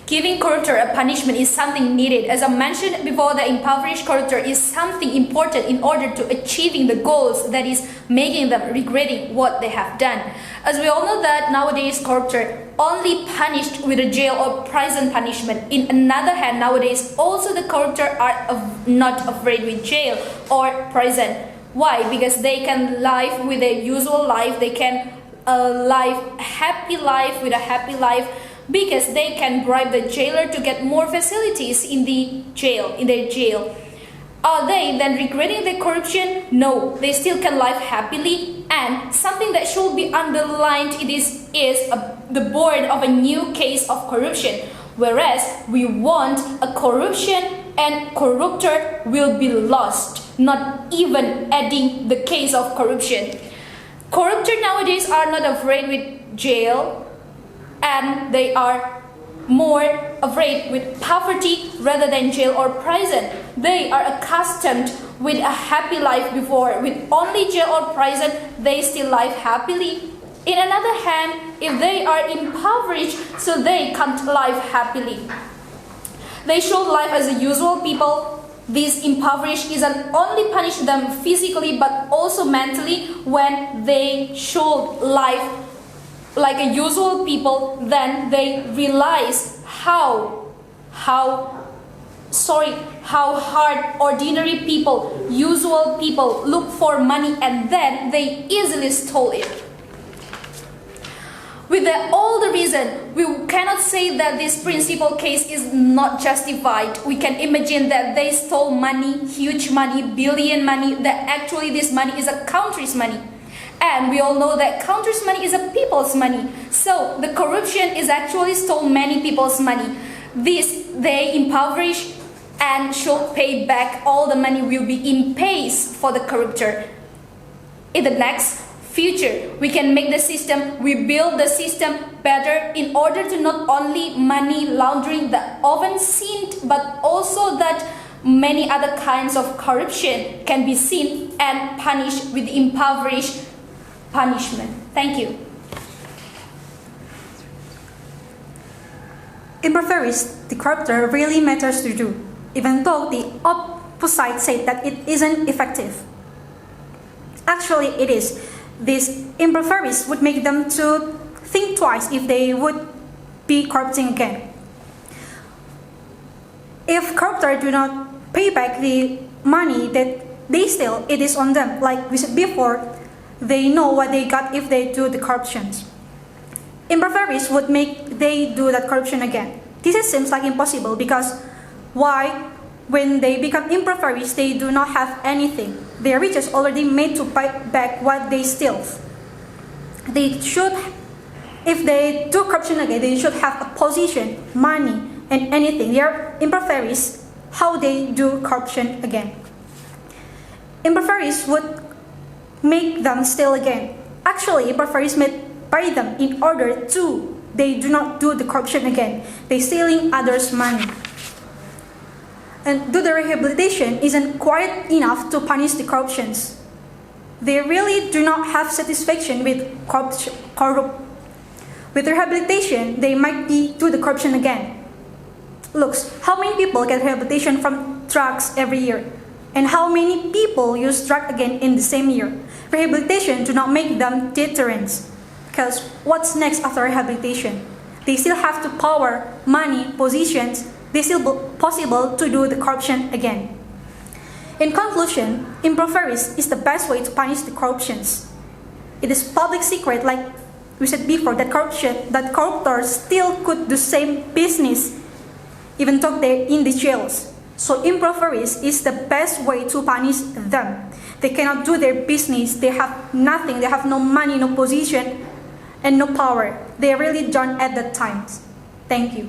Giving corruptor a punishment is something needed. As I mentioned before, the impoverished corruptor is something important in order to achieving the goals, that is making them regretting what they have done. As we all know that nowadays corruptor only punished with a jail or prison punishment. In another hand, nowadays also the corruptor are not afraid with jail or prison. Why? Because they can live with their usual life. They can live happy life with a happy life, because they can bribe the jailer to get more facilities in their jail. Are they then regretting their corruption? No, they still can live happily. And something that should be underlined is the born of a new case of corruption. Whereas we want a corruption and corruptor will be lost, not even adding the case of corruption. Corruptor nowadays are not afraid with jail, and they are more afraid with poverty rather than jail or prison. They are accustomed with a happy life before. With only jail or prison, they still live happily. In another hand, if they are impoverished, so they can't live happily. They should live as the usual people. This impoverished isn't only punish them physically but also mentally. When they should live like a usual people, then they realize how hard ordinary people, usual people look for money, and then they easily stole it. With all the reason, we cannot say that this principal case is not justified. We can imagine that they stole money, huge money, billion money, that actually this money is a country's money. And we all know that country's money is a people's money. So the corruption is actually stole many people's money. This they impoverish and should pay back all the money will be in pays for the corruptor. In the next future, we can make the system, we build the system better in order to not only money laundering that often seen, but also that many other kinds of corruption can be seen and punished with impoverished punishment. Thank you. Impoverished, the corruptor really matters to do, even though the opposite said that it isn't effective. Actually, it is. This impoverished would make them to think twice if they would be corrupting again. If corruptors do not pay back the money that they steal, it is on them. Like we said before, they know what they got if they do the corruptions. Impoverished would make they do that corruption again. This seems like impossible, because why? When they become impoverished, they do not have anything. Their riches already made to pay back what they steal. They should, if they do corruption again, they should have a position, money, and anything. They are impoverished. How they do corruption again? Impoverished would make them steal again. Actually, impoverished made by them in order to they do not do the corruption again. They stealing others' money. And do the rehabilitation isn't quite enough to punish the corruptions. They really do not have satisfaction with With rehabilitation, they might do the corruption again. Looks, how many people get rehabilitation from drugs every year? And how many people use drugs again in the same year? Rehabilitation do not make them deterrents. Because what's next after rehabilitation? They still have to power, money, positions. They still possible to do the corruption again. In conclusion, impoverished is the best way to punish the corruptions. It is public secret, like we said before, that corruptors still could do same business, even though they're in the jails. So impoverished is the best way to punish them. They cannot do their business. They have nothing. They have no money, no position, and no power. They are really done at that time. Thank you.